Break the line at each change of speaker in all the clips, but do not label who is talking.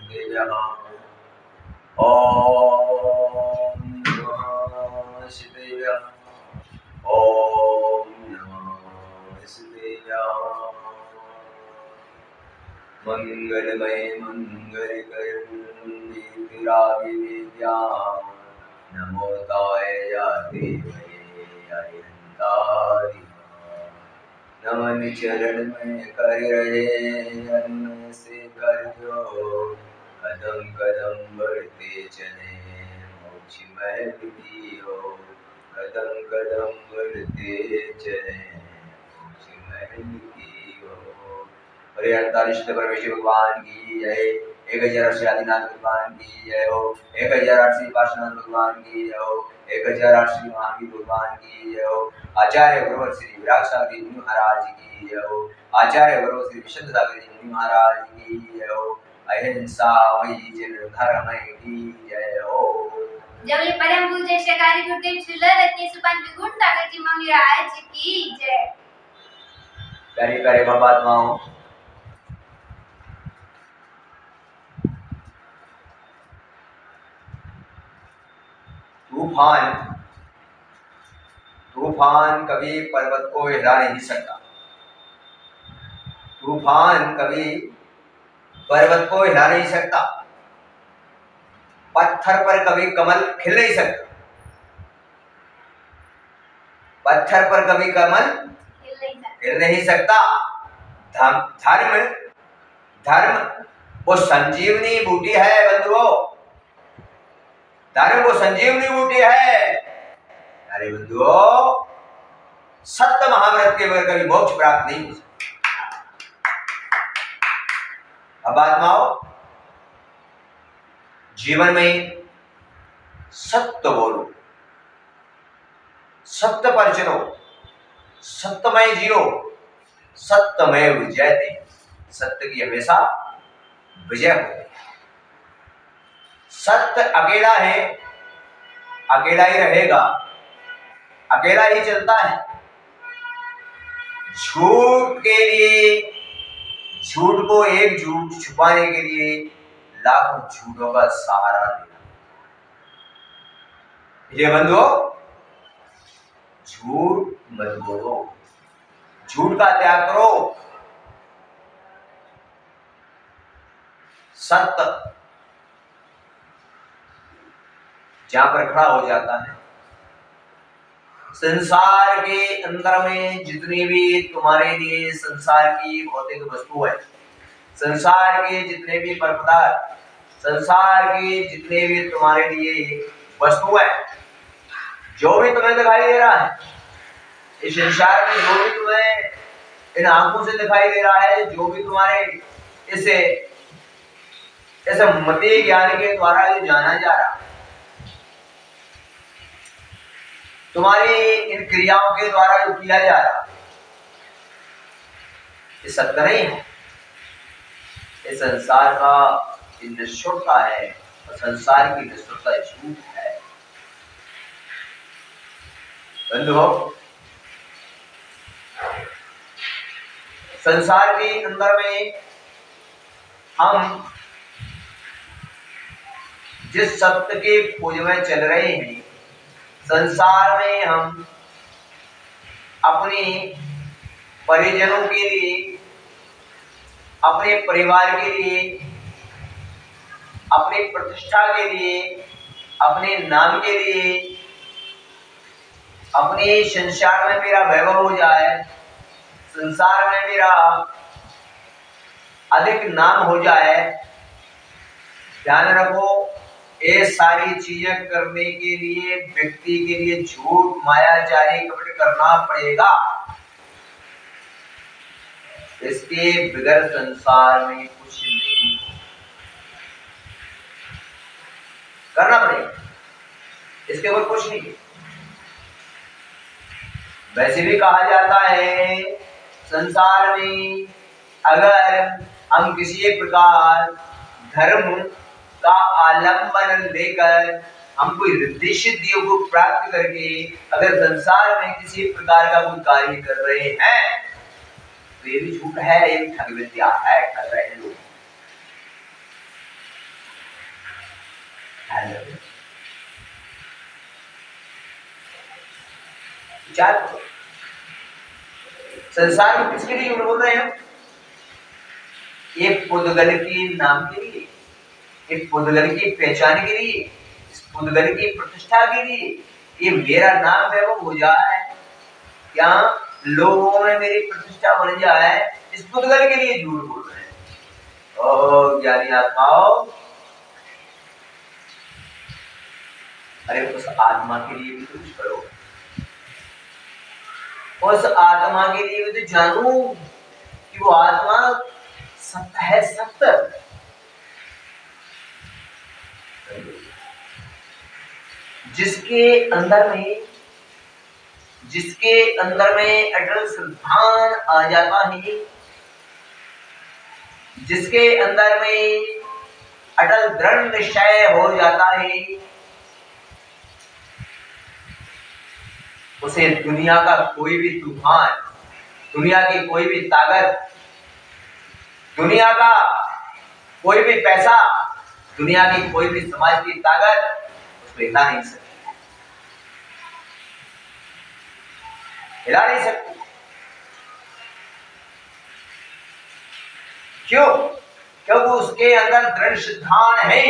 देव्यः। ॐ नमः शिवाय। ॐ नमः शिवाय। मंगलमय मंगलकरं नमोताय जाते अरिहंतारि। नमन चरण में कर रहे जन्म से कर जो कदम कदम बढ़ते चले मोक्ष महल की ओर। कदम कदम बढ़ते चले मोक्ष महल की ओर। हरे अड़तालीस परमेश्वर भगवान की जय। 1008 आदिनाथ भगवान की जय हो। 1008 श्री पार्श्वनाथ भगवान की जय हो। 1008 श्री महावीर भगवान की जय हो। आचार्य गुरुवर श्री विराग सागर जी मुनि महाराज की जय हो। आचार्य गुरुवर श्री विशुद्ध सागर जी मुनि महाराज की जय हो। अहिंसा मयि जन धर्म की जय हो।
जब ये परम पूज्य शिकारी गुरुदेव श्रील रत्न सुपान विगुण सागर जी मुनि महाराज की जय।
प्यारे प्यारे महात्माओं, तूफान कभी पर्वत को हिला नहीं सकता। तूफान कभी पर्वत को हिला नहीं सकता। पत्थर पर कभी कमल खिल नहीं सकता। पत्थर पर कभी कमल खिल नहीं सकता। धर्म वो संजीवनी बूटी है बंधुओं। धर्म वो संजीवनी बूटी है। अरे बंधुओं, सत्य महाव्रत के बगैर कभी मोक्ष प्राप्त नहीं हो सकता। अब आत्माओं, जीवन में सत्य बोलो, सत्य पर चलो, सत्यमय जियो, सत्यमय विजयते। सत्य की हमेशा विजय होती है। सत्य अकेला है, अकेला ही रहेगा, अकेला ही चलता है। झूठ के लिए, झूठ को एक झूठ छुपाने के लिए लाखों झूठों का सहारा लेना। ये बंधुओं, झूठ मत बोलो, झूठ का त्याग करो। सत्य जहां पर खड़ा हो जाता है, संसार के अंदर में जितनी भी तुम्हारे लिए संसार की भौतिक वस्तु है, संसार के जितने भी पदार्थ, संसार के जितने भी तुम्हारे लिए वस्तु है, जो भी तुम्हें दिखाई दे रहा है इस संसार में, जो भी तुम्हें इन आंखों से दिखाई दे रहा है, जो भी तुम्हारे इसे मति ज्ञान के द्वारा जो जाना जा रहा है, तुम्हारी इन क्रियाओं के द्वारा जो किया जा रहा है, ये सत्य नहीं है। इस संसार का नश्वरता है और संसार की नश्वरता झूठ है। बंधुओं, संसार के अंदर में हम जिस सत्य के खोज में चल रहे हैं, संसार में हम अपने परिजनों के लिए, अपने परिवार के लिए, अपनी प्रतिष्ठा के लिए, अपने नाम के लिए, अपने संसार में मेरा वैभव हो जाए, संसार में मेरा अधिक नाम हो जाए। ध्यान रखो, ये सारी चीजें करने के लिए व्यक्ति के लिए झूठ, मायाजारी, कपट करना पड़ेगा। इसके बगैर संसार में कुछ नहीं करना पड़ेगा, इसके ऊपर कुछ नहीं। वैसे भी कहा जाता है, संसार में अगर हम किसी प्रकार धर्म का आलंबन लेकर, हम कोई रिद्धि सिद्धियों को प्राप्त करके अगर संसार में किसी प्रकार का कोई कार्य कर रहे हैं, तो ये भी झूठ है, ये भी ठग विद्या है, कर रहे हैं लोग। ध्यान रखो, विचार करो, संसार में किसके लिए झूठ बोल रहे हैं हम? एक पुद्गल के नाम के लिए, एक पुद्गल की पहचान के लिए, इस पुद्गल की प्रतिष्ठा के लिए, ये मेरा नाम है वो हो जाए, क्या लोगों में मेरी प्रतिष्ठा बन जाए, इस पुद्गल के लिए झूठ बोल रहे हैं। ओ ज्ञानी आत्माओं, अरे उस आत्मा के लिए भी कुछ करो, उस आत्मा के लिए भी तो जानू कि वो आत्मा सत्य है, सत्य। जिसके अंदर में अटल श्रद्धान आ जाता है, जिसके अंदर में अटल दृढ़ निश्चय हो जाता है, उसे दुनिया का कोई भी तूफान, दुनिया की कोई भी ताकत, दुनिया का कोई भी पैसा, दुनिया की कोई भी समाज की ताकत उसको हिला नहीं सकती, हिला नहीं सकती। क्यों? क्योंकि उसके अंदर दृढ़ सिद्धांत है,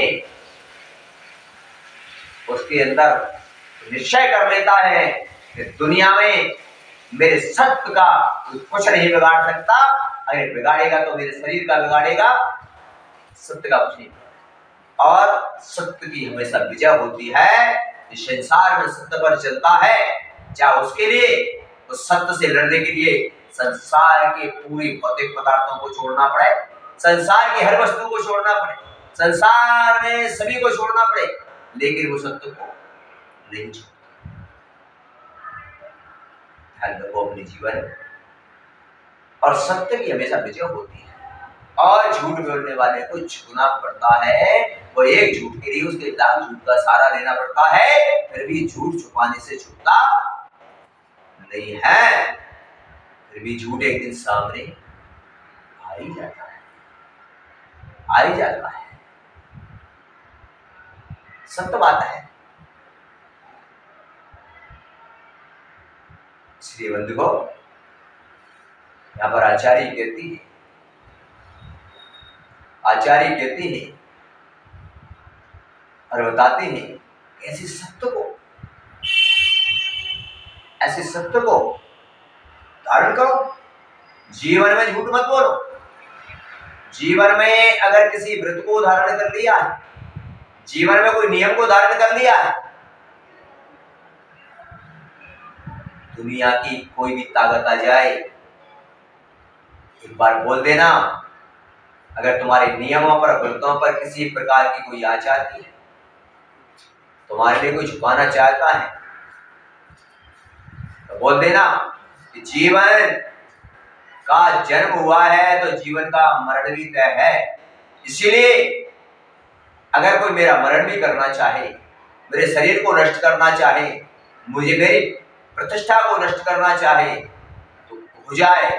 उसके अंदर निश्चय कर लेता है कि दुनिया में मेरे सत्य का कुछ नहीं बिगाड़ सकता, अगर बिगाड़ेगा तो मेरे शरीर का बिगाड़ेगा, सत्य का कुछ नहीं। और सत्य की हमेशा विजय होती है। इस संसार में सत्य पर चलता है, चाहे उसके लिए उस सत्य से लड़ने के लिए संसार के पूरी भौतिक पदार्थों को छोड़ना पड़े, संसार की हर वस्तु को छोड़ना पड़े, संसार में सभी को छोड़ना पड़े, लेकिन वो सत्य को नहीं छोड़ता। ध्यान रखो अपने जीवन, और सत्य की हमेशा विजय होती है। और झूठ बोलने वाले को झुकना पड़ता है, वो एक झूठ के लिए उसके लाख झूठ का सहारा लेना पड़ता है, फिर भी झूठ छुपाने से छुपता नहीं है, फिर भी झूठ एक दिन सामने आ ही जाता है, आ ही जाता है। सत्य बात है। इसलिए बंधुओं, यहां पर आचार्य कहती है, आचार्य कहते हैं और बताते हैं, ऐसे सत्य को धारण करो, जीवन में झूठ मत बोलो। जीवन में अगर किसी व्रत को धारण कर लिया है, जीवन में कोई नियम को धारण कर लिया है, दुनिया की कोई भी ताकत आ जाए, एक बार बोल देना, अगर तुम्हारे नियमों पर, व्रतों पर किसी प्रकार की कोई आँच आती है, तुम्हारे लिए कोई छुपाना चाहता है, तो बोल देना कि जीवन का जन्म हुआ है तो जीवन का मरण भी तय है। इसीलिए अगर कोई मेरा मरण भी करना चाहे, मेरे शरीर को नष्ट करना चाहे, मुझे मेरी प्रतिष्ठा को नष्ट करना चाहे तो हो जाए,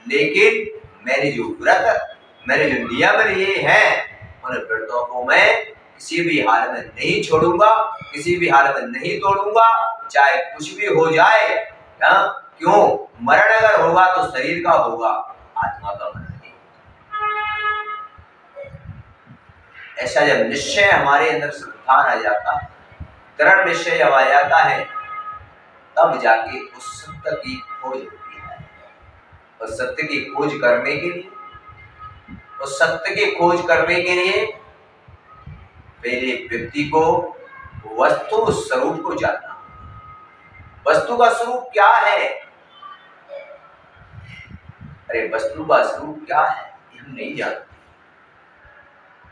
लेकिन मेरी जो व्रत, मैंने जो नियम लिए हैं, उन व्रतों को मैं किसी भी हाल में नहीं छोड़ूंगा, किसी भी हाल में नहीं तोड़ूंगा, चाहे कुछ भी हो जाए। क्यों? मरण अगर होगा तो शरीर का होगा, आत्मा का मरण नहीं। ऐसा जब निश्चय हमारे अंदर श्रद्धान आ जाता है, दृढ़ निश्चय जब आ जाता है, तब जाके उस सत्य की खोज होती है। और सत्य की खोज करने के लिए, उस सत्य की खोज करने के लिए पहले व्यक्ति को वस्तु स्वरूप को जानना। वस्तु का स्वरूप क्या है? अरे वस्तु का स्वरूप क्या है ये हम नहीं जानते,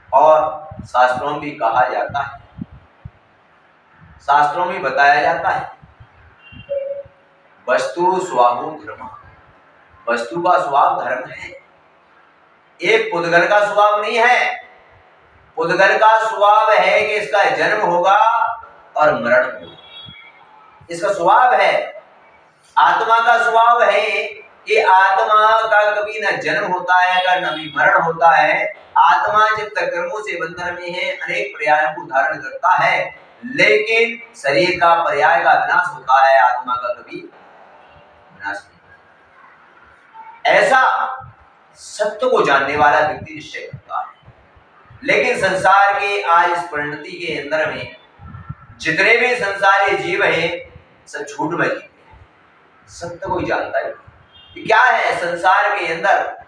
और शास्त्रों में भी कहा जाता है, शास्त्रों में बताया जाता है, वस्तु स्वभाव धर्म, वस्तु का स्वभाव धर्म है, एक पुद्गल का स्वभाव नहीं है। पुद्गल का स्वभाव है कि इसका जन्म होगा और मरण होगा, इसका स्वभाव है। आत्मा का स्वभाव है कि आत्मा का कभी न जन्म होता है न कभी मरण होता है। आत्मा जब तक कर्मों से बंधन में है अनेक पर्यायों को धारण करता है, लेकिन शरीर का पर्याय का विनाश होता है, आत्मा का कभी विनाश नहीं। ऐसा सत्य को जानने वाला व्यक्ति निश्चय करता है। लेकिन संसार के आज इस परिणति के अंदर में जितने भी संसारी जीव हैं सब झूठ में जीते हैं, सत्य कोई जानता ही नहीं। क्या है संसार के अंदर?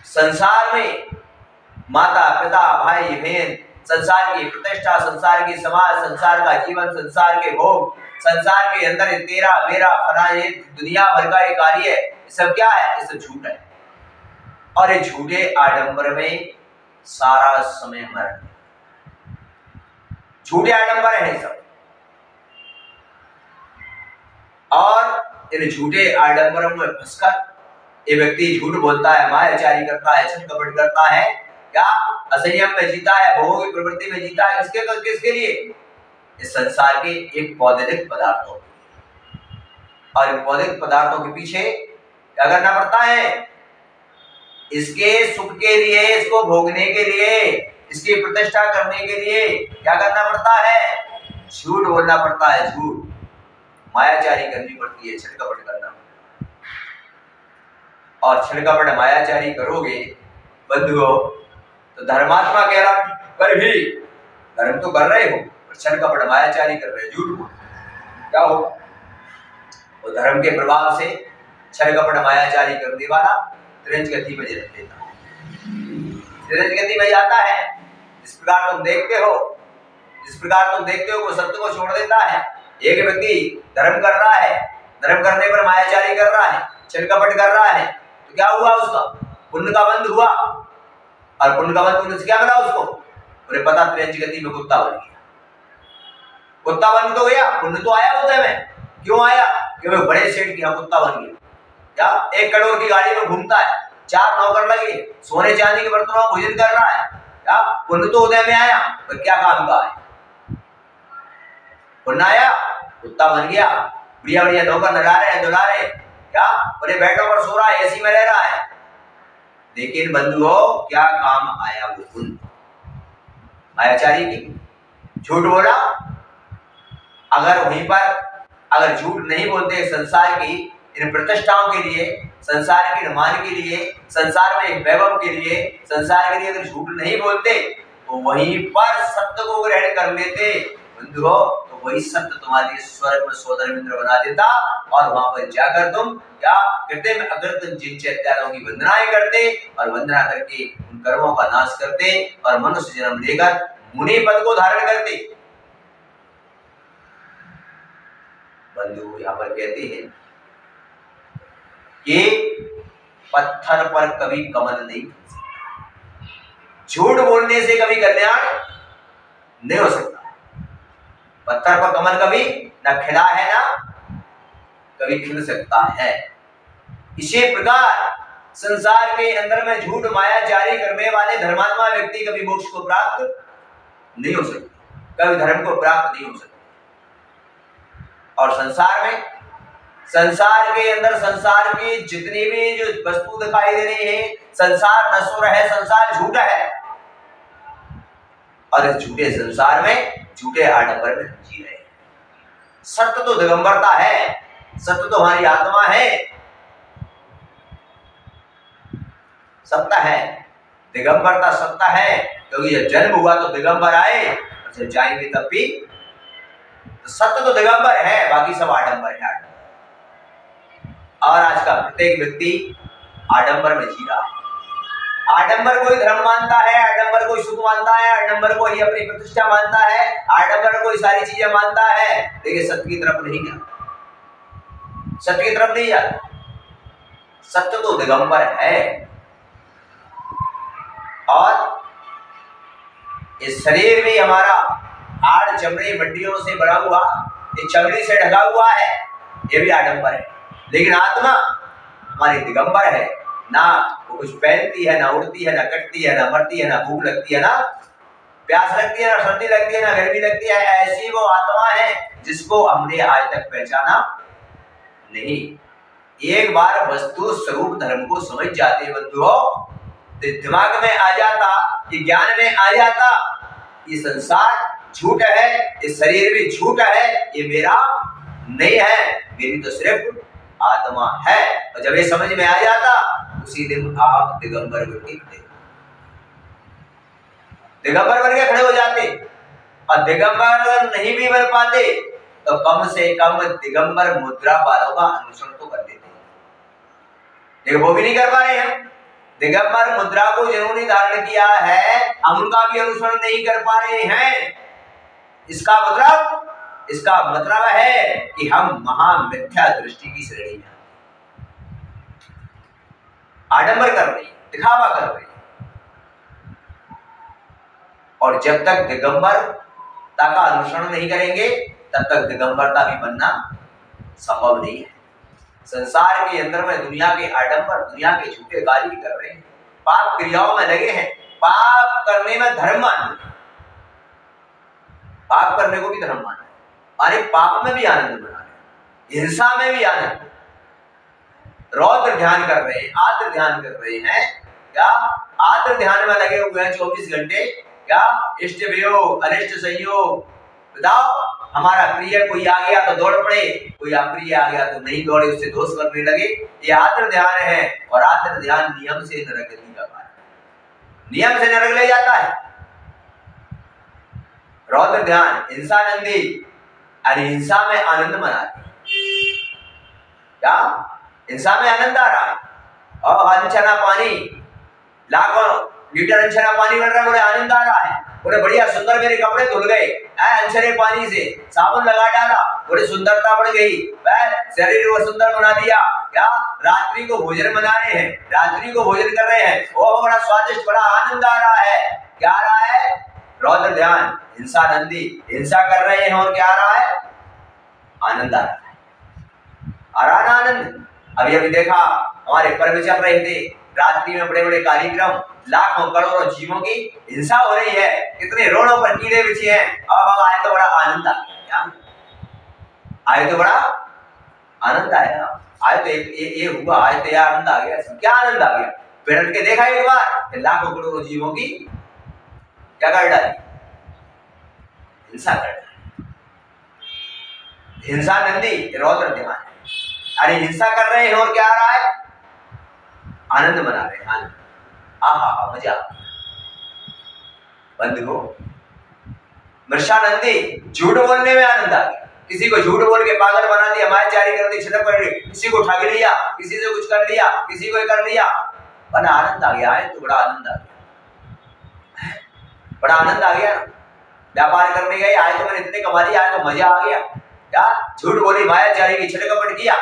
संसार में माता पिता भाई बहन, संसार की प्रतिष्ठा, संसार की समाज, संसार का जीवन, संसार के भोग, संसार के अंदर तेरा मेरा फला, ये दुनिया भर का ये कार्य है, सब क्या है? ये सब झूठ है। और ये झूठे आडंबर में सारा समय मरण, झूठे आडंबर है सब। और इन झूठे आडंबरों में फंसकर ये व्यक्ति झूठ बोलता है, मायाचारी करता है, छल कपट करता है, क्या असंयम में जीता है, भोग की प्रवृत्ति में जीता है। किसके लिए? इस संसार के एक भौतिक पदार्थों, और इन भौतिक पदार्थों के पीछे क्या करना पड़ता है? इसके सुख के लिए, इसको भोगने के लिए, इसकी प्रतिष्ठा करने के लिए क्या करना पड़ता है? झूठ बोलना पड़ता है, झूठ, मायाचारी करनी पड़ती है, छल कपट करना। और छल कपट मायाचारी करोगे बंधुओं तो धर्मात्मा कहला कर भी धर्म तो कर रहे हो, पर छल कपट मायाचारी कर रहे हो, झूठ बोल, क्या हो? वो धर्म के प्रभाव से छल कपट मायाचारी करने वाला त्रिंज गति में जन्म लेता है, त्रिंज गति में जाता है। जिस प्रकार तुम देखते हो, वो सत्य को छोड़ देता है। एक व्यक्ति धर्म कर रहा है, धर्म करने पर मायाचारी कर रहा है, छल कपट कर रहा है, तो क्या हुआ? उसका पुण्य का बंध हुआ। और पुण्य का बंध होने से क्या मिला उसको? उन्हें पता त्रिंज गति में कुत्ता बन गया। कुत्ता बन तो गया, पुण्य तो आया उदय में। क्यों आया? क्योंकि बड़े सेठ की कुत्ता बन गया। क्या 1 करोड़ की गाड़ी में घूमता है, 4 नौकर लगे, सोने चांदी के बर्तनों में भोजन कर रहा है, क्या पुण्य तो उदय में आया, पर क्या काम का है? पुण्य आया, कुत्ता बन गया, बढ़िया बढ़िया नौकर लगा रहे हैं, दुला रहे, क्या बड़े बेडों पर सो रहा है, एसी में रह रहा है। लेकिन बंधुओं क्या काम आया वो पुण्य? मायाचारी की, झूठ बोला। अगर वहीं पर अगर झूठ नहीं बोलते संसार की इन प्रतिष्ठाओं के लिए, संसार के मान के लिए, संसार में एक वैभव के लिए, संसार के लिए अगर झूठ नहीं बोलते तो वहीं पर सत्य को ग्रहण कर लेते बंधुओं, तो वही सत्य तुम्हारे स्वर्ग में सोदर मित्र बना देता। और वहां पर जाकर तुम क्या करते? अगर तुम जिन चैत्यालों की वंदनाएं करते और वंदना करके उन कर्मों का नाश करते और मनुष्य जन्म लेकर मुनि पद को धारण करते। बंधु यहाँ पर कहते हैं कि पत्थर पर कभी कमल नहीं, झूठ बोलने से कभी कल्याण नहीं हो सकता। पत्थर पर कमल कभी न खिला है ना कभी खिल सकता है। इसी प्रकार संसार के अंदर में झूठ मायाचारी करने वाले धर्मात्मा व्यक्ति कभी मोक्ष को प्राप्त नहीं हो सकते, कभी धर्म को प्राप्त नहीं हो सकते। और संसार के अंदर संसार की जितनी भी जो वस्तु दिखाई दे रही है, संसार नश्वर है, संसार झूठा है। और इस झूठे संसार में झूठे आडंबर में जी रहे हैं। सत्य तो दिगंबरता है, सत्य तो हमारी आत्मा है, सत्ता है, दिगंबरता सत्ता है। क्योंकि जब जन्म हुआ तो दिगंबर आए, और जब जाएंगे तब भी तो सत्य तो दिगंबर है, बाकी सब आडंबर है। और आज का प्रत्येक व्यक्ति आडंबर में जी रहा है। आडंबर कोई धर्म मानता है, आडंबर कोई सुख मानता है, आडंबर को ही अपनी प्रतिष्ठा मानता है, आडंबर कोई सारी चीजें मानता है, लेकिन सत्य की तरफ नहीं जाता, सत्य की तरफ नहीं जाता। सत्य तो दिगंबर है। और इस शरीर में हमारा हाड़ चमड़ी मड्डियों से बड़ा हुआ, ये चमड़ी से ढका हुआ है, ये भी आडंबर है। लेकिन आत्मा हमारी दिगंबर है, ना वो कुछ पहनती है, ना उड़ती है, ना कटती है, ना मरती है, ना भूख लगती है, ना प्यास लगती है, ना सर्दी लगती है, ना गर्मी लगती है। ऐसी वो आत्मा है जिसको हमने आज तक पहचाना नहीं। एक बार वस्तु स्वरूप धर्म को समझ जाते बंधुओं, तो दिमाग में आ जाता, ये ज्ञान में आ जाता, ये संसार झूठ है, ये शरीर भी झूठ है, ये मेरा नहीं है, मेरी तो सिर्फ आत्मा है। और जब ये समझ में आ जाता, उसी दिन आप दिगंबर बन के खड़े, दिगंबर बन के खड़े हो जाते। और दिगंबर अगर नहीं भी बन पाते तो कम से कम दिगंबर मुद्रा वालों का अनुसरण तो कर लेते, लेकिन वो भी नहीं कर पा रहे हैं। दिगंबर मुद्रा को जिन्होंने धारण किया है, हम उनका भी अनुसरण नहीं कर पा रहे हैं। इसका मतलब है कि हम महामिथ्या दृष्टि की श्रेणी में आडंबर कर रही, दिखावा कर रही। और जब तक दिगंबरता का अनुसरण नहीं करेंगे, तब तक दिगंबरता भी बनना संभव नहीं है। संसार के अंदर में दुनिया के आडंबर, दुनिया के झूठे कार्य कर रहे हैं, पाप क्रियाओं में लगे हैं, पाप करने में धर्म मान, पाप करने को भी धर्म माना है, अरे पाप में भी आनंद मना रहे, हिंसा में भी आनंद, रौद्र ध्यान कर रहे हैं, आद्र ध्यान कर रहे हैं। क्या आद्र ध्यान में लगे हुए हैं 24 घंटे? क्या इष्ट वियोग अनिष्ट संयोग, बताओ। हमारा प्रिय कोई आ गया तो दौड़ पड़े, कोई अप्रिय आ गया तो नहीं दौड़े, उससे दोष करने लगे। ये आद्र ध्यान है। और आद्र ध्यान नियम से नरक का कार्य, नियम से नरक ले जाता है। रौद्र ध्यान हिंसा नंदी, अरे हिंसा में आनंद मनाते, क्या हिंसा में आनंद आ रहा है। और अनछना पानी, लाखों लीटर अनछना पानी बन रहा है, बोले आनंद आ रहा है, बोले बढ़िया सुंदर मेरे कपड़े धुल गए अनछने पानी से, साबुन लगा डाला, बोले सुंदरता बढ़ गई, शरीर को सुंदर बना दिया। क्या रात्रि को भोजन बना रहे हैं, रात्रि को भोजन कर रहे हैं, ओह बड़ा स्वादिष्ट, बड़ा आनंद आ रहा है। क्या आ रहा है? रौद्र ध्यान, हिंसा नंदी, हिंसा कर रहे हैं और क्या आ रहा है? आनंद आ रहा है। आ रहा ना आनंद? अभी देखा, हमारे पर्व चल रहे थे, रात्रि में बड़े बड़े कार्यक्रम, लाखों करोड़ों जीवों की हिंसा हो रही है, कितने रोडों पर कीड़े बिछे हैं। अब आए तो बड़ा आनंद आ गया, आए तो बड़ा आनंद आया, आए तो ये हुआ, आए तो यार आनंद आ गया। क्या आनंद आ गया? बैठ के देखा एक बार, लाखों करोड़ों जीवों की क्या कर डाली? हिंसा कर डाली। हिंसा नंदी, रौद्र ध्यान है। अरे हिंसा कर रहे हैं और क्या आ रहा है? आनंद मना रहे हैं, आनंद, आहा मजा। बंद हो मृषानंदी, झूठ बोलने में आनंद आ गया। किसी को झूठ बोल के पागल बना दिया, माया जारी कर दी, छिड़क पड़ गई, किसी को ठग लिया, किसी से कुछ कर लिया, किसी को कर लिया, बड़ा आनंद आ गया है। तो बड़ा आनंद आ गया, बड़ा आनंद आ गया। व्यापार करने गए, आए तो मैंने इतने कमा लिया, आए तो मजा आ गया। क्या झूठ बोली, माया जारी की, छिड़कपट किया,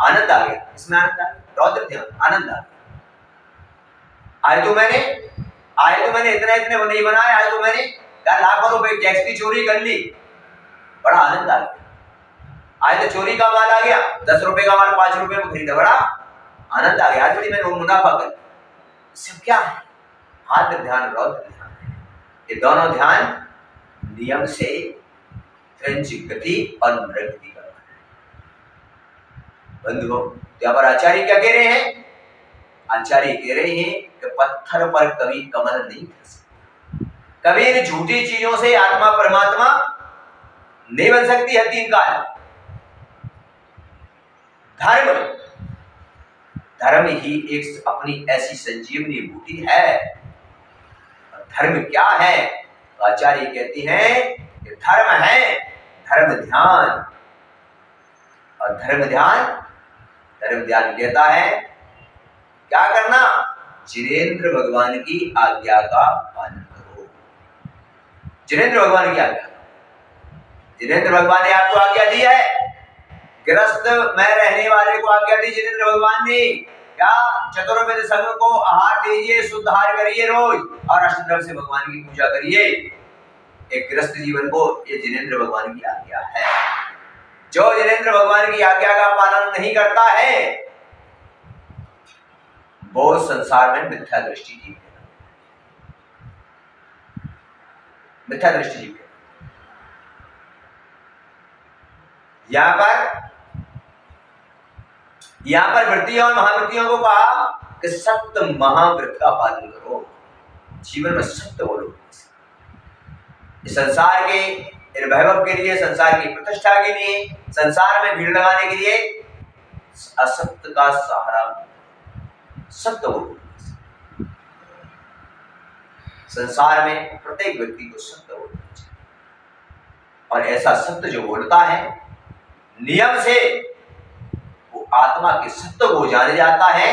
आनंद आ गया। इसमें आनंद आ गया, रौद्र ध्यान, आनंद आ गया। आए तो मैंने इतने वो नहीं बनाए, आए तो मैंने लाखों रुपए टैक्स की चोरी कर ली, बड़ा आनंद आ गया। आए तो चोरी का माल आ गया, 10 रुपए का माल 5 रुपए में खरीदा, बड़ा आनंद आ गया। आज बड़ी मैंने मुनाफा कर। इससे क्या है? आद्र ध्यान, रौद्र ध्यान, ये दोनों ध्यान नियम से गति और प्रगति करना है। बंधुओं, यहाँ पर आचार्य क्या कह रहे हैं? आचार्य कह रहे हैं कि पत्थर पर कभी कमल नहीं कर सकता। कभी इन झूठी चीजों से आत्मा परमात्मा नहीं बन सकती है। 3 काल धर्म ही एक अपनी ऐसी संजीवनी बूटी है। धर्म क्या है? तो आचार्य कहती हैं कि धर्म है धर्म ध्यान। और धर्म ध्यान कहता है क्या करना? जिनेंद्र भगवान की आज्ञा का पालन करो। जिनेंद्र भगवान की आज्ञा, जिनेंद्र भगवान ने आपको आज्ञा दी है। गृहस्थ में रहने वाले को आज्ञा दी जिनेंद्र भगवान ने, क्या चतुर्वेद संघ को आहार दीजिए, शुद्ध आहार करिए रोज, और अष्टद्रव्य से भगवान की पूजा करिए। एक गृहस्थ जीवन को ये जिनेंद्र भगवान की आज्ञा है। जो जिनेंद्र भगवान की आज्ञा का पालन नहीं करता है वो संसार में मिथ्या दृष्टि जीव, मिथ्या दृष्टि जीव। यहाँ पर वृत्ति और महावृत्तियों को कहा कि सत्य महाव्रत का पालन करो, जीवन में सत्य बोलो। इस संसार के इन वैभव के लिए, संसार की प्रतिष्ठा के लिए, संसार में भीड़ लगाने के लिए असत्य का सहारा, सत्य बोलो। संसार में प्रत्येक व्यक्ति को सत्य बोलना चाहिए, और ऐसा सत्य जो बोलता है नियम से, वो आत्मा के सत्य को जान जाता है,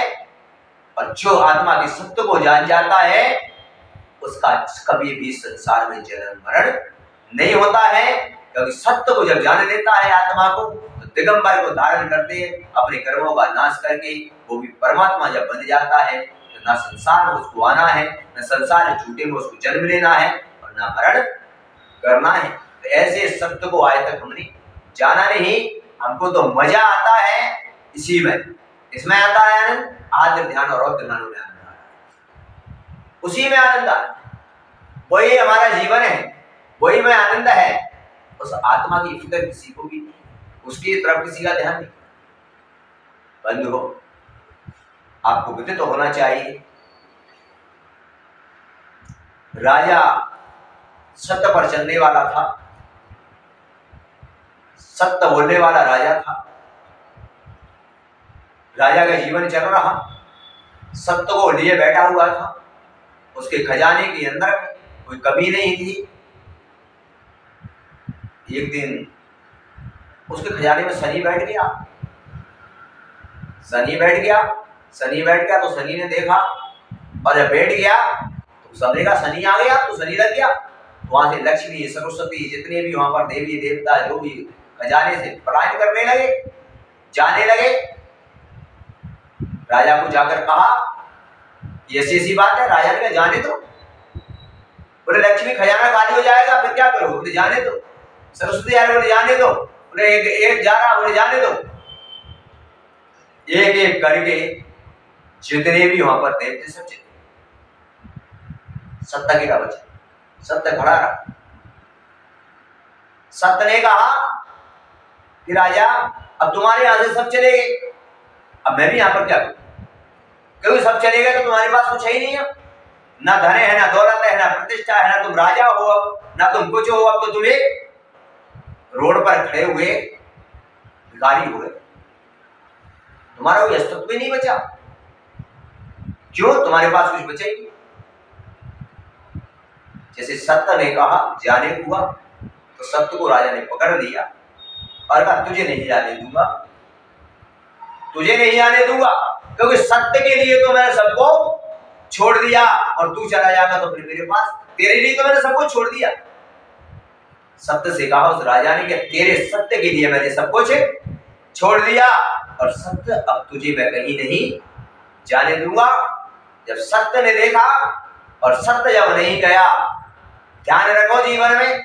और जो आत्मा के सत्य को जान जाता है उसका कभी भी संसार में जन्म मरण नहीं होता है। क्योंकि सत्य को जब जान लेता है आत्मा को, तो दिगंबर को धारण करते अपने कर्मों का नाश करके वो भी परमात्मा जब बन जाता है, तो ना संसार में उसको आना है, न संसार झूठे में उसको जन्म लेना है, और ना मरण करना है। तो ऐसे सत्य को आज तक हमने जाना नहीं। हमको तो मजा आता है इसी में, इसमें आता है आनंद, आद्र ध्यान और रौद्र ध्यान में आनंद आता है, उसी में आनंद आता है। वही हमारा जीवन है, वही में आनंद है। उस आत्मा की फिक्र किसी को भी नहीं, उसकी तरफ किसी का ध्यान नहीं। बंधु हो, आपको विदित तो होना चाहिए, राजा सत्य पर चलने वाला था, सत्य बोलने वाला राजा था। राजा का जीवन चल रहा, सत्य को लिए बैठा हुआ था, उसके खजाने के अंदर कोई कमी नहीं थी। एक दिन उसके खजाने में शनि बैठ गया। शनि बैठ गया तो शनि ने देखा, और जब बैठ गया तो समझेगा शनि आ गया, तो शनि लग गया। तो वहां से लक्ष्मी, सरस्वती, जितने भी वहां पर देवी देवता जो भी खजाने से पलायन करने लगे, जाने लगे। राजा को जाकर कहा, ऐसी ऐसी बात है। राजा ने कहा जाने दो। बोले लक्ष्मी खजाना खाली हो जाएगा, फिर क्या करो? बोले जाने दो। सरस्वती आ रही, बोले जाने दो। बोले एक जा रहा, बोले जाने दो। एक एक करके जितने भी वहां पर देवते सब चले, सत्य गिरा बचा, सत्य खड़ा रहा। सत्य ने कहा कि राजा अब तुम्हारे यहां से सब चले गए, अब मैं भी यहां पर क्या करूं? क्योंकि सब चले गए तो तुम्हारे पास कुछ है ही नहीं है, ना धन है, ना दौलत है, ना प्रतिष्ठा है, ना तुम राजा हो, ना तुम कुछ हो। अब तो तुम्हें रोड पर खड़े हुए भिखारी हो गए, तुम्हारा कोई अस्तित्व भी नहीं बचा। क्यों? तुम्हारे पास कुछ बचा ही नहीं। जैसे सत्य ने कहा जाने हुआ, तो सत्य को राजा ने पकड़ लिया और कहा तुझे नहीं जाने दूंगा, तुझे नहीं आने दूंगा, क्योंकि सत्य के लिए तो मैंने सबको छोड़ दिया, और तू चला जाएगा तो फिर मेरे पास, तेरे लिए तो मैंने सबको छोड़ दिया। सत्य से कहा उस राजा ने कि तेरे सत्य के लिए मैंने सब कुछ छोड़ दिया, और सत्य अब तुझे मैं कहीं नहीं जाने दूंगा। जब सत्य ने देखा और सत्य जब नहीं गया, ध्यान रखो जीवन में,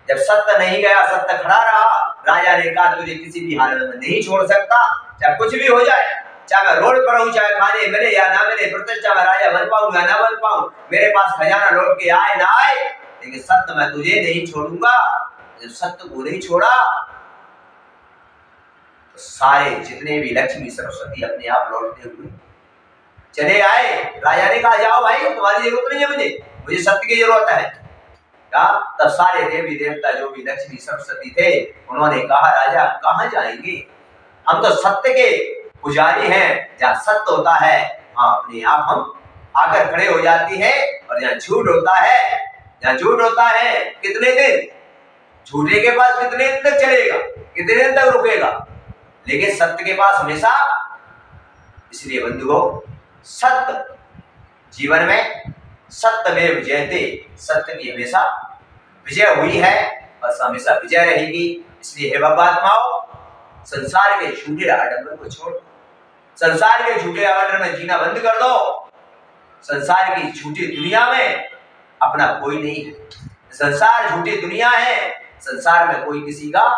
जब सत्य नहीं गया, सत्य खड़ा रहा, राजा ने कहा तुझे किसी भी हालत में नहीं छोड़ सकता, चाहे कुछ भी हो जाए, चाहे मैं रोड पर हूं, चाहे खाने मिले या ना मिले, प्रतिष्ठा में राजा बन पाऊं या ना बन पाऊं, मेरे पास खजाना लौट के आए ना आए, लेकिन सत्य मैं तुझे नहीं छोड़ूंगा। जब सत्य को नहीं छोड़ा तो सारे जितने भी लक्ष्मी सरस्वती अपने आप लौटते हुए चले आए। राजा ने कहा जाओ भाई, तुम्हारी जरूरत नहीं है, मुझे सत्य की जरूरत है। तब सारे देवी देवता जो भी लक्ष्मी सरस्वती थे, उन्होंने कहा राजा कहाँ जाएंगे, हम तो सत्य के पुजारी हैं, जहाँ सत्य होता है वहां अपने आप हम आकर खड़े हो जाती है, और जहाँ झूठ होता है, जहाँ झूठ होता है कितने दिन, झूठे के पास कितने दिन तक चलेगा, कितने दिन तक रुकेगा, लेकिन सत्य के पास हमेशा। इसलिए बंधुओं, सत्य जीवन में सत्यमेव जयते, सत्य की हमेशा विजय हुई है और हमेशा विजय रहेगी। इसलिए हे भक्तात्माओं, संसार के झूठे आडंबर को छोड़, संसार के झूठे आडंबर में जीना बंद कर दो। संसार की झूठी दुनिया में अपना कोई नहीं है, संसार झूठी दुनिया है, संसार में कोई किसी का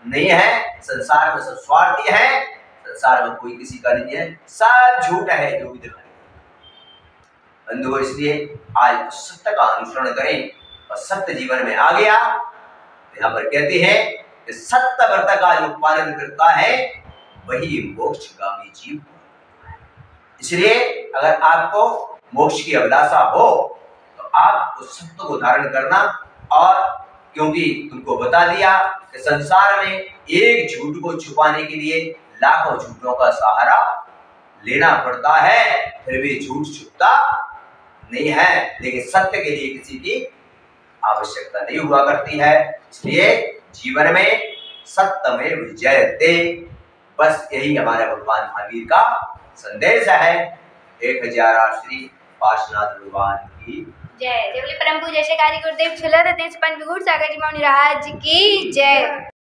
नहीं है, संसार में सब स्वार्थी है, संसार में कोई किसी का नहीं है, सब झूठ है जो भी दिखाई। बंधुओं, इसलिए आज सत्य का अनुसरण करें और सत्य जीवन में आ गया। यहाँ पर कहते हैं कि सत्य व्रत का जो पालन करता है वही मोक्षगामी जीव। इसलिए अगर आपको मोक्ष की अभिलाषा हो तो आप उस सत्य को धारण करना। और क्योंकि तुमको बता दिया कि संसार में एक झूठ को छुपाने के लिए लाखों झूठों का सहारा लेना पड़ता है, फिर भी झूठ छुपता नहीं है, लेकिन सत्य के लिए किसी की आवश्यकता नहीं हुआ करती है। इसलिए जीवन में सत्यमेव जयते, बस यही हमारे भगवान महावीर का संदेश है। 1000 श्री पार्श्वनाथ भगवान की
जय। जय बोले परम पूज्य श्री हरि गुरुदेव श्री लहर तेज पंच गुरु सागर जी मौनी महाराज की जय।